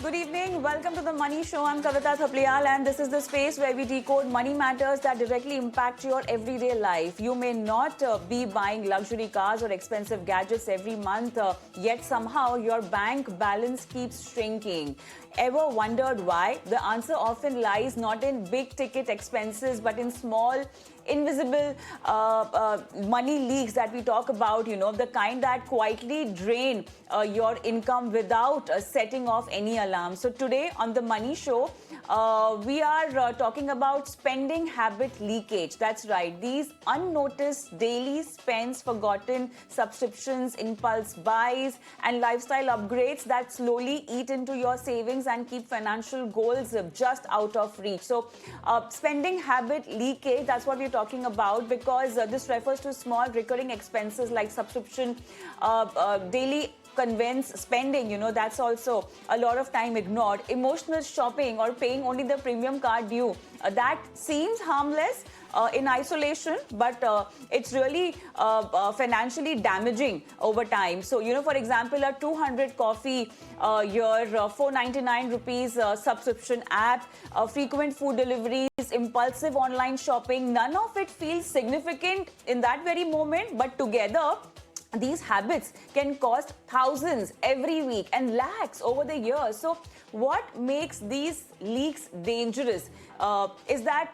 Good evening. Welcome to the Money Show. I'm Kavita Saplial, and this is the space where we decode money matters that directly impact your everyday life. You may not be buying luxury cars or expensive gadgets every month, yet somehow your bank balance keeps shrinking. Ever wondered why? The answer often lies not in big ticket expenses but in small, invisible money leaks that we talk about, the kind that quietly drain your income without setting off any alarm. So today on the Money Show, we are talking about spending habit leakage. That's right. These unnoticed daily spends, forgotten subscriptions, impulse buys, and lifestyle upgrades that slowly eat into your savings and keep financial goals just out of reach. So, spending habit leakage, that's what we're talking about, because this refers to small recurring expenses like subscription, daily convenience spending, that's also a lot of time ignored. Emotional shopping or paying only the premium card due. That seems harmless in isolation, but it's really financially damaging over time. So, for example, a 200 coffee, your 499 rupees subscription app, frequent food deliveries, impulsive online shopping, none of it feels significant in that very moment, but together, these habits can cost thousands every week and lakhs over the years. So what makes these leaks dangerous is that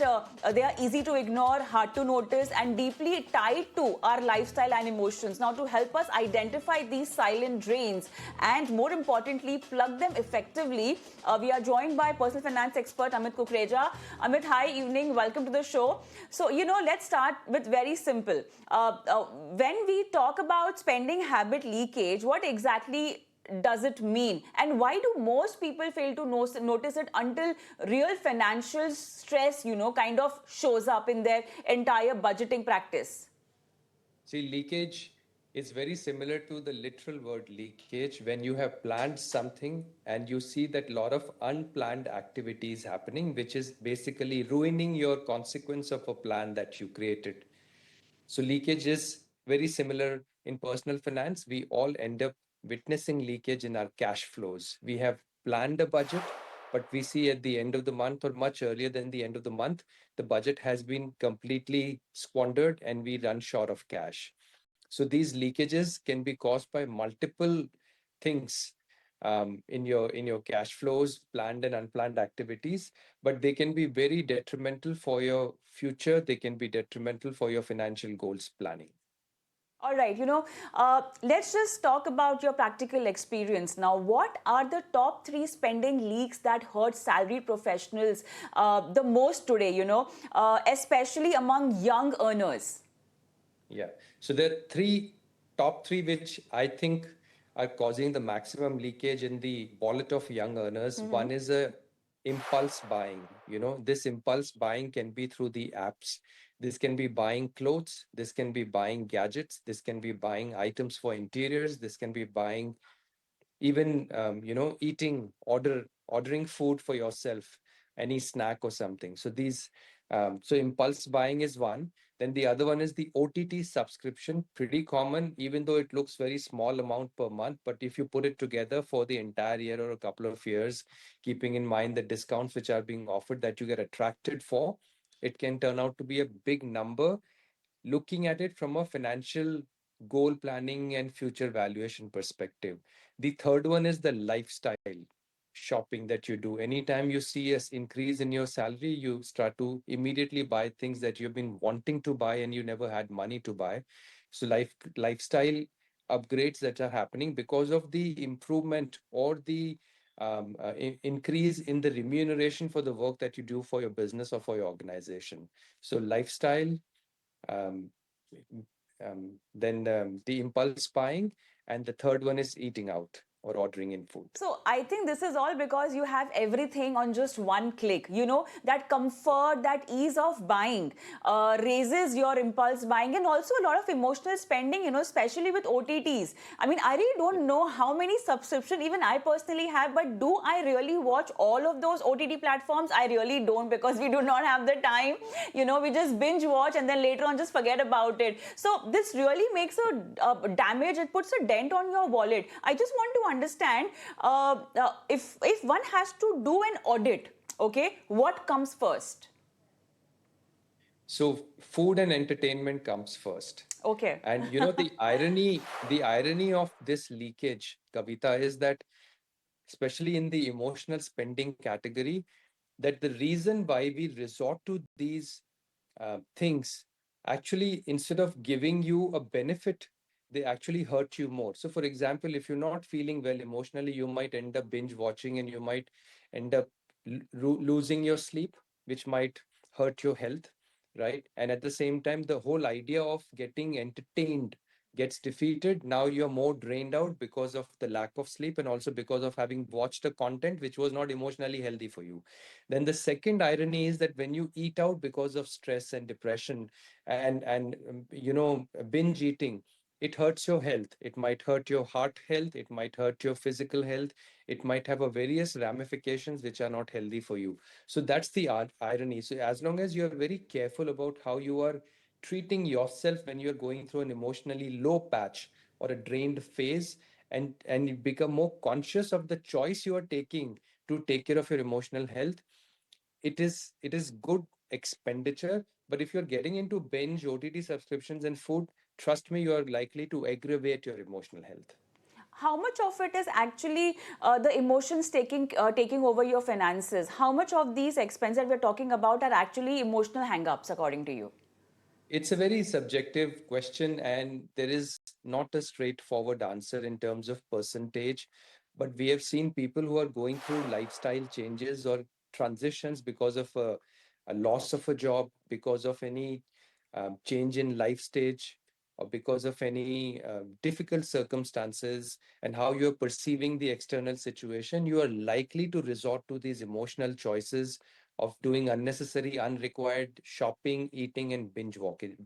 they are easy to ignore, hard to notice, and deeply tied to our lifestyle and emotions. Now, to help us identify these silent drains and, more importantly, plug them effectively, we are joined by personal finance expert Amit Kukreja. Amit, hi, evening. Welcome to the show. So, let's start with very simple. When we talk about spending habit leakage, what exactly does it mean, and why do most people fail to notice it until real financial stress kind of shows up in their entire budgeting practice? See, leakage is very similar to the literal word leakage. When you have planned something and you see that a lot of unplanned activities happening, which is basically ruining your consequence of a plan that you created. So leakage is very similar in personal finance. We all end up witnessing leakage in our cash flows. We have planned a budget, but we see at the end of the month or much earlier than the end of the month, the budget has been completely squandered and we run short of cash. So these leakages can be caused by multiple things in your cash flows, planned and unplanned activities, but they can be very detrimental for your future. They can be detrimental for your financial goals planning. All right, let's just talk about your practical experience now. What are the top three spending leaks that hurt salaried professionals the most today, especially among young earners? Yeah. So there are top three which I think are causing the maximum leakage in the wallet of young earners. One is a impulse buying. This impulse buying can be through the apps. This can be buying clothes. This can be buying gadgets. This can be buying items for interiors. This can be buying even ordering food for yourself, any snack or something. So so impulse buying is one. Then the other one is the OTT subscription, pretty common, even though it looks very small amount per month. But if you put it together for the entire year or a couple of years, keeping in mind the discounts which are being offered that you get attracted for, it can turn out to be a big number, looking at it from a financial goal planning and future valuation perspective. The third one is the lifestyle shopping that you do. Anytime you see an increase in your salary, you start to immediately buy things that you've been wanting to buy and you never had money to buy. So lifestyle upgrades that are happening because of the improvement or the increase in the remuneration for the work that you do for your business or for your organization. So lifestyle, um, then the impulse buying, and the third one is eating out or ordering in food. So I think this is all because you have everything on just one click. That comfort, that ease of buying raises your impulse buying, and also a lot of emotional spending, especially with OTTs. I mean, I really don't know how many subscription even I personally have, but do I really watch all of those OTT platforms? I really don't, because we do not have the time. We just binge watch and then later on just forget about it. So this really makes a damage. It puts a dent on your wallet. I just want to understand if one has to do an audit, okay, what comes first? So food and entertainment comes first. Okay. And you know, the irony of this leakage, Kavita, is that especially in the emotional spending category, that the reason why we resort to these things, actually, instead of giving you a benefit, they actually hurt you more. So, for example, if you're not feeling well emotionally, you might end up binge watching and you might end up losing your sleep, which might hurt your health, right? And at the same time, the whole idea of getting entertained gets defeated. Now you're more drained out because of the lack of sleep and also because of having watched a content which was not emotionally healthy for you. Then the second irony is that when you eat out because of stress and depression and binge eating, it hurts your health. It might hurt your heart health, it might hurt your physical health, it might have a various ramifications which are not healthy for you. So that's the irony. So as long as you're very careful about how you are treating yourself when you're going through an emotionally low patch or a drained phase, and you become more conscious of the choice you are taking to take care of your emotional health, it is good expenditure. But if you're getting into binge OTT subscriptions and food, trust me, you are likely to aggravate your emotional health. How much of it is actually the emotions taking over your finances? How much of these expenses that we're talking about are actually emotional hang-ups, according to you? It's a very subjective question, and there is not a straightforward answer in terms of percentage. But we have seen people who are going through lifestyle changes or transitions because of a loss of a job, because of any change in life stage, or because of any difficult circumstances, and how you're perceiving the external situation. You are likely to resort to these emotional choices of doing unnecessary, unrequired shopping, eating, and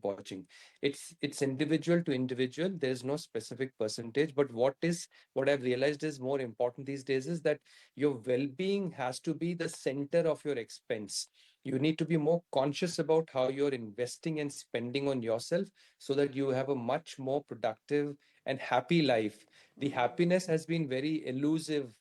watching. It's individual to individual. There's no specific percentage, but what I've realized is more important these days is that your well-being has to be the center of your expense. You need to be more conscious about how you're investing and spending on yourself so that you have a much more productive and happy life. The happiness has been very elusive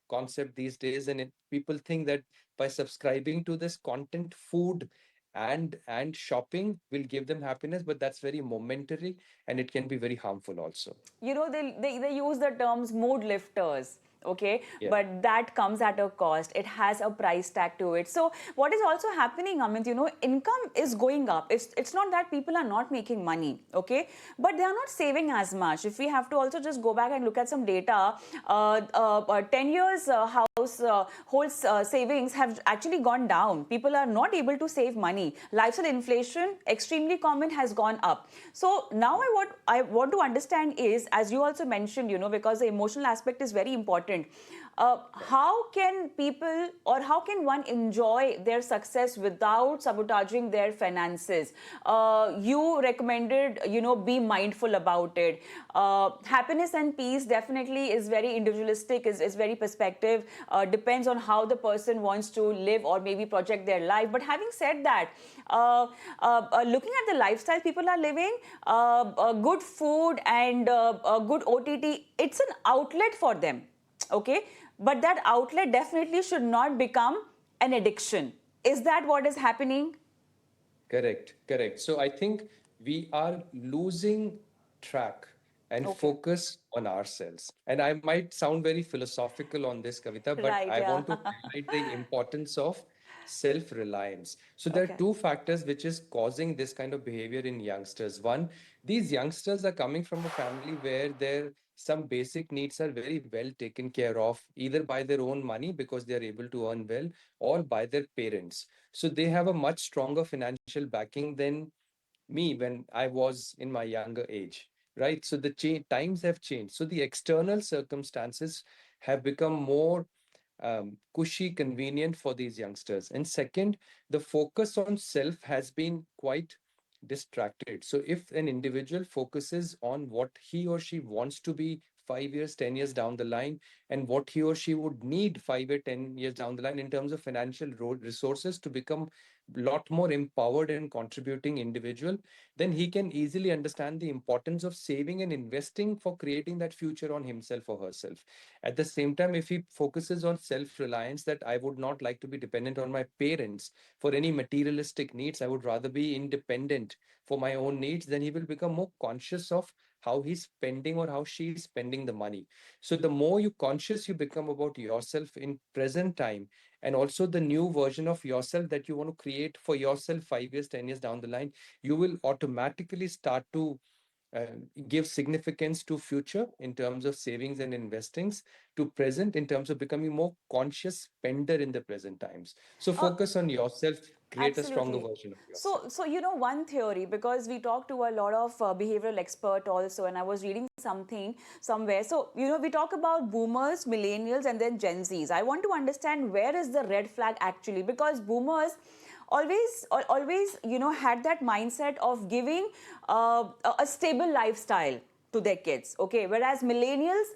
concept these days, and people think that by subscribing to this content, food and shopping will give them happiness, but that's very momentary and it can be very harmful also. You know, they use the terms mood lifters, okay, Yeah. but that comes at a cost. It has a price tag to it. So what is also happening, Amit, you know, income is going up. It's not that people are not making money, okay, but they are not saving as much. If we have to also just go back and look at some data, 10 years households savings have actually gone down. People are not able to save money. Lifestyle inflation, extremely common, has gone up. So now what I want to understand is, as you also mentioned, you know, because the emotional aspect is very important. How can people, or how can one enjoy their success without sabotaging their finances? You recommended, you know, be mindful about it. Happiness and peace definitely is very individualistic, is very perspective, depends on how the person wants to live or maybe project their life. But having said that, looking at the lifestyle people are living, good food and good OTT, it's an outlet for them, okay, but that outlet definitely should not become an addiction. Is that what is happening? Correct, correct. So I think we are losing track and Okay. focus on ourselves. And I might sound very philosophical on this, Kavita, but Right, I yeah. want to highlight the importance of self-reliance. So there are Okay. two factors which is causing this kind of behavior in youngsters. One, these youngsters are coming from a family where their some basic needs are very well taken care of, either by their own money because they are able to earn well, or by their parents. So they have a much stronger financial backing than me when I was in my younger age, right? So the times have changed. So the external circumstances have become more cushy, convenient for these youngsters. And second, the focus on self has been quite distracted. So if an individual focuses on what he or she wants to be 5 years, 10 years down the line, and what he or she would need 5 or 10 years down the line in terms of financial resources to become a lot more empowered and contributing individual, then he can easily understand the importance of saving and investing for creating that future on himself or herself. At the same time, if he focuses on self-reliance, that I would not like to be dependent on my parents for any materialistic needs, I would rather be independent for my own needs, then he will become more conscious of how he's spending or how she's spending the money. So the more you conscious you become about yourself in present time, and also the new version of yourself that you want to create for yourself 5 years, 10 years down the line, you will automatically start to uh, give significance to future in terms of savings and investings, to present in terms of becoming more conscious spender in the present times. So Uh, focus on yourself, create a stronger Absolutely. version of yourself. So one theory, because we talk to a lot of behavioral expert also, and I was reading something somewhere. So, we talk about boomers, millennials, and then Gen Zs. I want to understand where is the red flag actually, because boomers always, had that mindset of giving a stable lifestyle to their kids, okay, whereas millennials,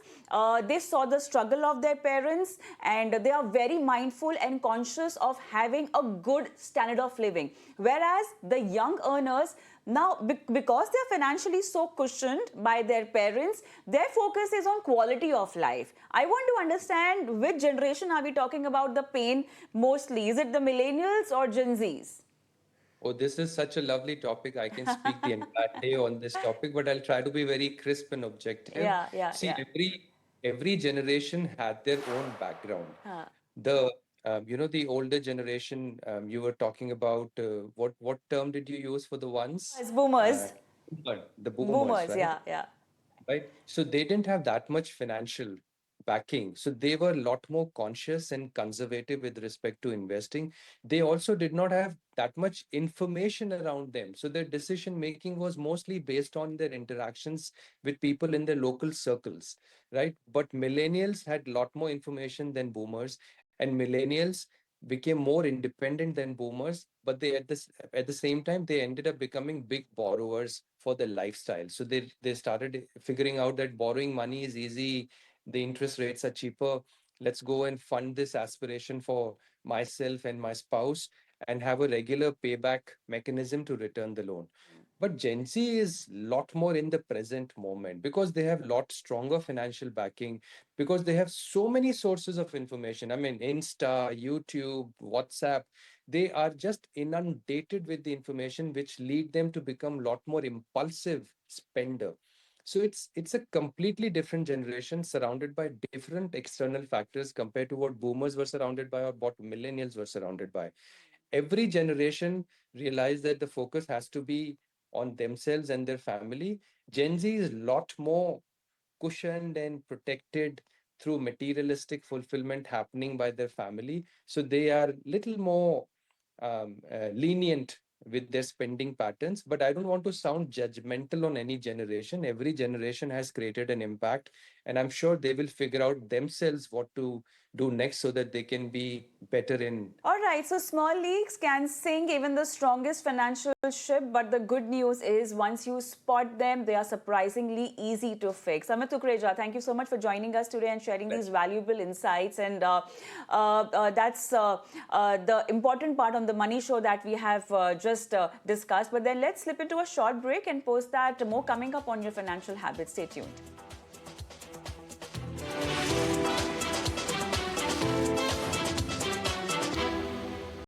they saw the struggle of their parents, and they are very mindful and conscious of having a good standard of living, whereas the young earners now, because they're financially so cushioned by their parents, their focus is on quality of life. I want to understand, which generation are we talking about the pain mostly? Is it the millennials or Gen Zs? Oh, this is such a lovely topic. I can speak the entire day on this topic, but I'll try to be very crisp and objective. Yeah, yeah, See, yeah. every generation had their own background. Huh. The the older generation, you were talking about, what term did you use for the ones? As Uh, boomers. the boomers, Boomers, right? yeah, yeah. Right? So they didn't have that much financial backing. So they were a lot more conscious and conservative with respect to investing. They also did not have that much information around them. So their decision making was mostly based on their interactions with people in their local circles, right? But millennials had a lot more information than boomers, and millennials became more independent than boomers, but they at the same time they ended up becoming big borrowers for their lifestyle. So they started figuring out that borrowing money is easy, the interest rates are cheaper. Let's go and fund this aspiration for myself and my spouse and have a regular payback mechanism to return the loan. But Gen Z is lot more in the present moment because they have lot stronger financial backing, because they have so many sources of information. I mean, Insta, YouTube, WhatsApp, they are just inundated with the information which lead them to become a lot more impulsive spender. So it's a completely different generation surrounded by different external factors compared to what boomers were surrounded by or what millennials were surrounded by. Every generation realized that the focus has to be on themselves and their family. Gen Z is a lot more cushioned and protected through materialistic fulfillment happening by their family. So they are little more lenient with their spending patterns. But I don't want to sound judgmental on any generation. Every generation has created an impact, and I'm sure they will figure out themselves what to do next so that they can be better in. All right, so small leaks can sink even the strongest financial ship, but the good news is once you spot them, they are surprisingly easy to fix. Amit Kukreja, thank you so much for joining us today and sharing these valuable insights. And that's the important part on the Money Show that we have just discussed. But then let's slip into a short break, and post that more coming up on your financial habits. Stay tuned.